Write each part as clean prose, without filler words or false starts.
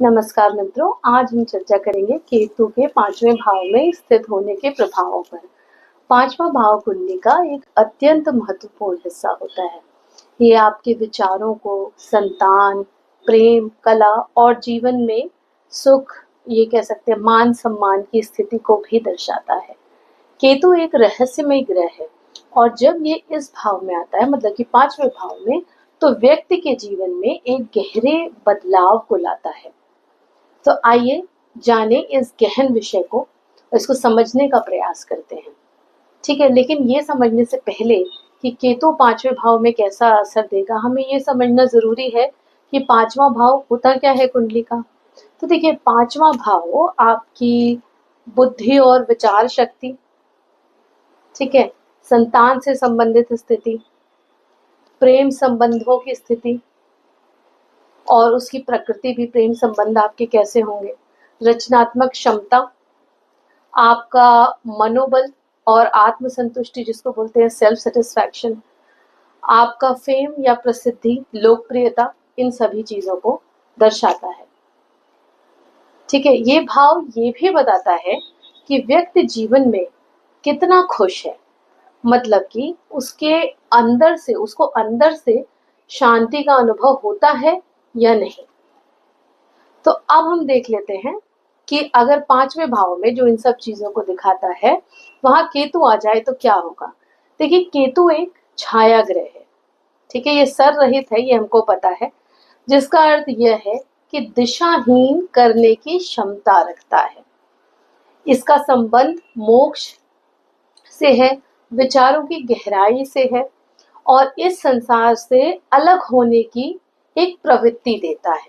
नमस्कार मित्रों, आज हम चर्चा करेंगे केतु के 5वें भाव में स्थित होने के प्रभावों पर। 5वां भाव कुंडली का एक अत्यंत महत्वपूर्ण हिस्सा होता है। ये आपके विचारों को, संतान, प्रेम, कला और जीवन में सुख, ये कह सकते हैं मान सम्मान की स्थिति को भी दर्शाता है। केतु एक रहस्यमय ग्रह है और जब ये इस भाव में आता है, मतलब कि 5वें भाव में, तो व्यक्ति के जीवन में एक गहरे बदलाव को लाता है। तो आइए जाने इस गहन विषय को, इसको समझने का प्रयास करते हैं। ठीक है, लेकिन ये समझने से पहले कि केतु 5वें भाव में कैसा असर देगा, हमें ये समझना जरूरी है कि 5वां भाव होता क्या है कुंडली का। तो देखिए, 5वां भाव आपकी बुद्धि और विचार शक्ति, ठीक है, संतान से संबंधित स्थिति, प्रेम संबंधों की स्थिति और उसकी प्रकृति भी, प्रेम संबंध आपके कैसे होंगे, रचनात्मक क्षमता, आपका मनोबल और आत्मसंतुष्टि जिसको बोलते हैं सेल्फ सेटिस्फैक्शन, आपका फेम या प्रसिद्धि, लोकप्रियता, इन सभी चीजों को दर्शाता है। ठीक है, ये भाव ये भी बताता है कि व्यक्ति जीवन में कितना खुश है, मतलब कि उसको अंदर से शांति का अनुभव होता है या नहीं। तो अब हम देख लेते हैं कि अगर 5वें भाव में जो इन सब चीजों को दिखाता है, वहां केतु आ जाए तो क्या होगा। देखिए, केतु एक छाया ग्रह है, ठीक है, ये सर रहित है, ये हमको पता है, जिसका अर्थ यह है कि दिशाहीन करने की क्षमता रखता है। इसका संबंध मोक्ष से है, विचारों की गहराई से है और इस संसार से अलग होने की एक प्रवृत्ति देता है।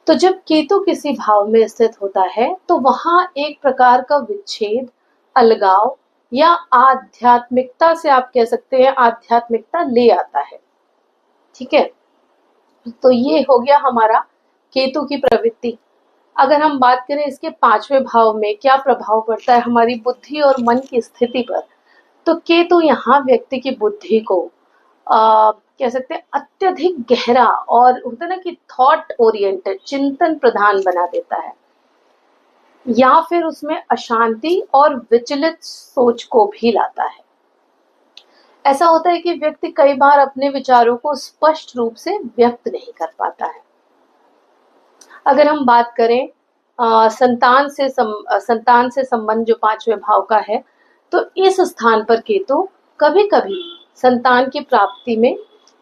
तो जब केतु किसी भाव में स्थित होता है तो वहां एक प्रकार का विच्छेद, अलगाव या आध्यात्मिकता से, आप कह सकते हैं आध्यात्मिकता ले आता है। ठीक है, तो ये हो गया हमारा केतु की प्रवृत्ति। अगर हम बात करें इसके 5वें भाव में क्या प्रभाव पड़ता है हमारी बुद्धि और मन की स्थिति पर, तो केतु यहाँ व्यक्ति की बुद्धि को कह सकते हैं अत्यधिक गहरा और होता है ना कि थॉट ओरिएंटेड, चिंतन प्रधान बना देता है, या फिर उसमें अशांति और विचलित सोच को भी लाता है। ऐसा होता है कि व्यक्ति कई बार अपने विचारों को स्पष्ट रूप से व्यक्त नहीं कर पाता है। अगर हम बात करें संतान से संबंध जो 5वें भाव का है, तो इस स्थान पर केतु कभी कभी संतान की प्राप्ति में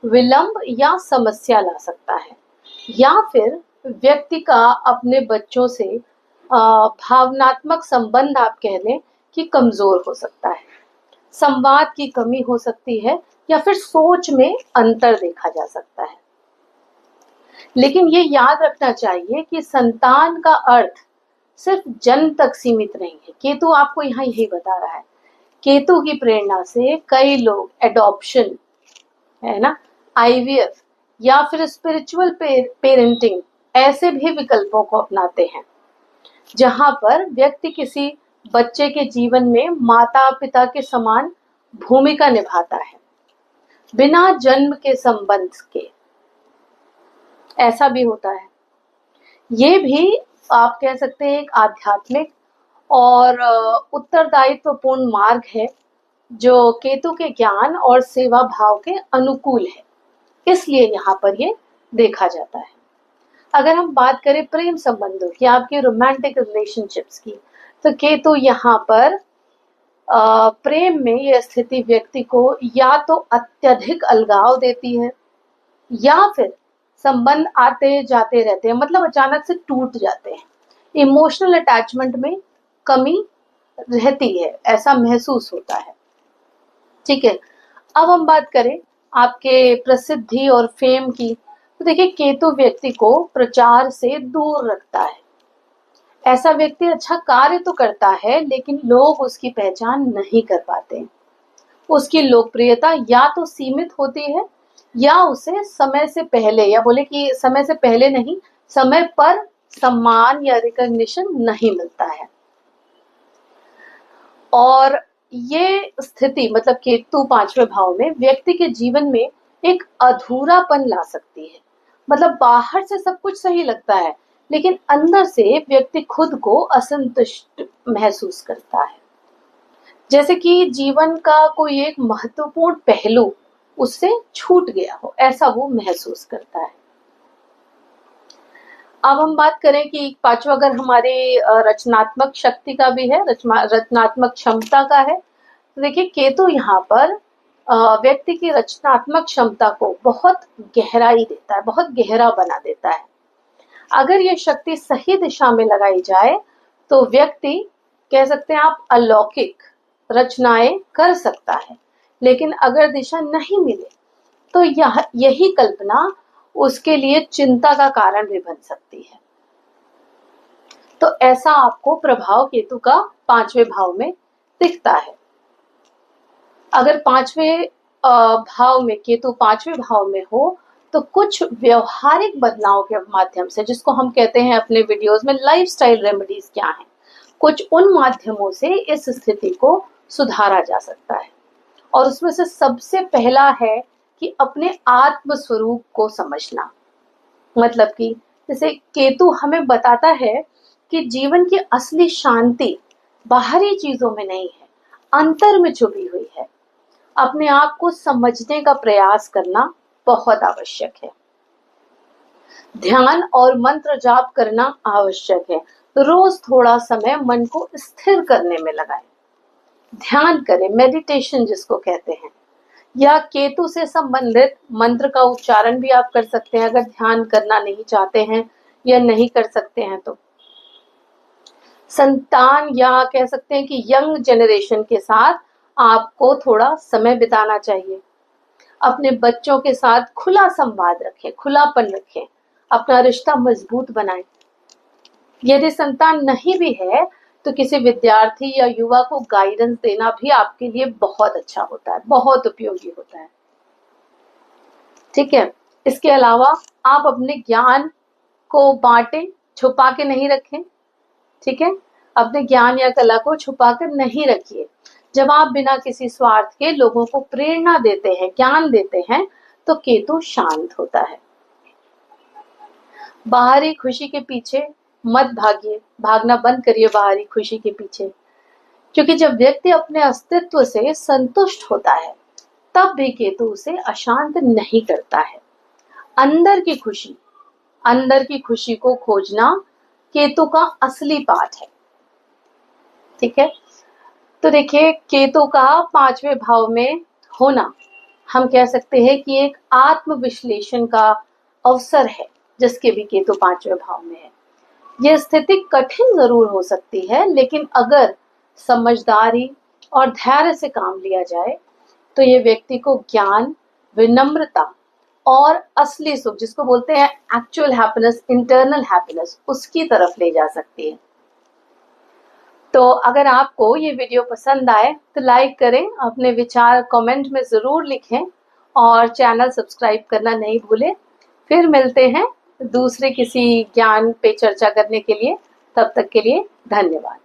विलंब या समस्या ला सकता है, या फिर व्यक्ति का अपने बच्चों से भावनात्मक संबंध, आप कह लें कि कमजोर हो सकता है, संवाद की कमी हो सकती है, या फिर सोच में अंतर देखा जा सकता है। लेकिन ये याद रखना चाहिए कि संतान का अर्थ सिर्फ जन्म तक सीमित नहीं है। केतु आपको यहाँ यही बता रहा है। केतु की प्रेरणा से कई लोग एडॉप्शन, है ना, आईवीएफ या फिर स्पिरिचुअल पेरेंटिंग, ऐसे भी विकल्पों को अपनाते हैं, जहां पर व्यक्ति किसी बच्चे के जीवन में माता पिता के समान भूमिका निभाता है, बिना जन्म के संबंध के। ऐसा भी होता है। ये भी आप कह सकते हैं एक आध्यात्मिक और उत्तरदायित्वपूर्ण मार्ग है जो केतु के ज्ञान और सेवा भाव के अनुकूल है, इसलिए यहाँ पर ये देखा जाता है। अगर हम बात करें प्रेम संबंधों की, आपके रोमांटिक रिलेशनशिप्स की, तो केतु यहाँ पर प्रेम में यह स्थिति व्यक्ति को या तो अत्यधिक अलगाव देती है, या फिर संबंध आते जाते रहते हैं, मतलब अचानक से टूट जाते हैं, इमोशनल अटैचमेंट में कमी रहती है, ऐसा महसूस होता है। ठीक है, अब हम बात करें आपके प्रसिद्धि और फेम की, तो देखिए केतु व्यक्ति को प्रचार से दूर रखता है। ऐसा व्यक्ति अच्छा कार्य तो करता है लेकिन लोग उसकी पहचान नहीं कर पाते। उसकी लोकप्रियता या तो सीमित होती है या उसे समय से पहले, या बोले कि समय से पहले नहीं, समय पर सम्मान या रिकॉग्निशन नहीं मिलता है। और ये स्थिति, मतलब केतु 5वें भाव में व्यक्ति के जीवन में एक अधूरापन ला सकती है। मतलब बाहर से सब कुछ सही लगता है लेकिन अंदर से व्यक्ति खुद को असंतुष्ट महसूस करता है, जैसे कि जीवन का कोई एक महत्वपूर्ण पहलू उससे छूट गया हो, ऐसा वो महसूस करता है। अब हम बात करें कि पांचवा अगर हमारे रचनात्मक शक्ति का भी है, रचनात्मक क्षमता का है, तो देखिए केतु यहाँ पर व्यक्ति की रचनात्मक क्षमता को बहुत गहराई देता है, बहुत गहरा बना देता है। अगर ये शक्ति सही दिशा में लगाई जाए तो व्यक्ति, कह सकते हैं आप, अलौकिक रचनाएं कर सकता है। लेकिन अगर दिशा नहीं मिले तो यही कल्पना उसके लिए चिंता का कारण भी बन सकती है। तो ऐसा आपको प्रभाव केतु का 5वें भाव में दिखता है। अगर 5वें भाव में केतु 5वें भाव में हो तो कुछ व्यवहारिक बदलाव के माध्यम से, जिसको हम कहते हैं अपने वीडियोस में लाइफस्टाइल रेमेडीज क्या हैं, कुछ उन माध्यमों से इस स्थिति को सुधारा जा सकता है। और उसमें से सबसे पहला है कि अपने आत्म स्वरूप को समझना। मतलब कि जैसे केतु हमें बताता है कि जीवन की असली शांति बाहरी चीजों में नहीं है, अंतर में छुपी हुई है। अपने आप को समझने का प्रयास करना बहुत आवश्यक है। ध्यान और मंत्र जाप करना आवश्यक है। रोज थोड़ा समय मन को स्थिर करने में लगाएं। ध्यान करें, मेडिटेशन जिसको कहते हैं, या केतु से संबंधित मंत्र का उच्चारण भी आप कर सकते हैं अगर ध्यान करना नहीं चाहते हैं या नहीं कर सकते हैं तो। संतान या कह सकते हैं कि यंग जनरेशन के साथ आपको थोड़ा समय बिताना चाहिए। अपने बच्चों के साथ खुला संवाद रखें, खुलापन रखें, अपना रिश्ता मजबूत बनाएं। यदि संतान नहीं भी है तो किसी विद्यार्थी या युवा को गाइडेंस देना भी आपके लिए बहुत अच्छा होता है, बहुत उपयोगी होता है। ठीक है। इसके अलावा आप अपने ज्ञान को बांटें, छुपा के नहीं रखें। ठीक है, अपने ज्ञान या कला को छुपा कर नहीं रखिए। जब आप बिना किसी स्वार्थ के लोगों को प्रेरणा देते हैं, ज्ञान देते हैं, तो केतु शांत होता है। बाहरी खुशी के पीछे मत भागिए, भागना बंद करिए बाहरी खुशी के पीछे, क्योंकि जब व्यक्ति अपने अस्तित्व से संतुष्ट होता है तब भी केतु उसे अशांत नहीं करता है। अंदर की खुशी को खोजना केतु का असली पाठ है। ठीक है, तो देखिए केतु का 5वें भाव में होना, हम कह सकते हैं कि एक आत्मविश्लेषण का अवसर है, जिसके भी केतु 5वें भाव में है। यह स्थिति कठिन जरूर हो सकती है, लेकिन अगर समझदारी और धैर्य से काम लिया जाए तो ये व्यक्ति को ज्ञान, विनम्रता और असली सुख, जिसको बोलते हैं एक्चुअल हैप्पीनेस, इंटरनल हैप्पीनेस, उसकी तरफ ले जा सकती है। तो अगर आपको ये वीडियो पसंद आए तो लाइक करें, अपने विचार कमेंट में जरूर लिखें और चैनल सब्सक्राइब करना नहीं भूलें। फिर मिलते हैं दूसरे किसी ज्ञान पे चर्चा करने के लिए। तब तक के लिए धन्यवाद।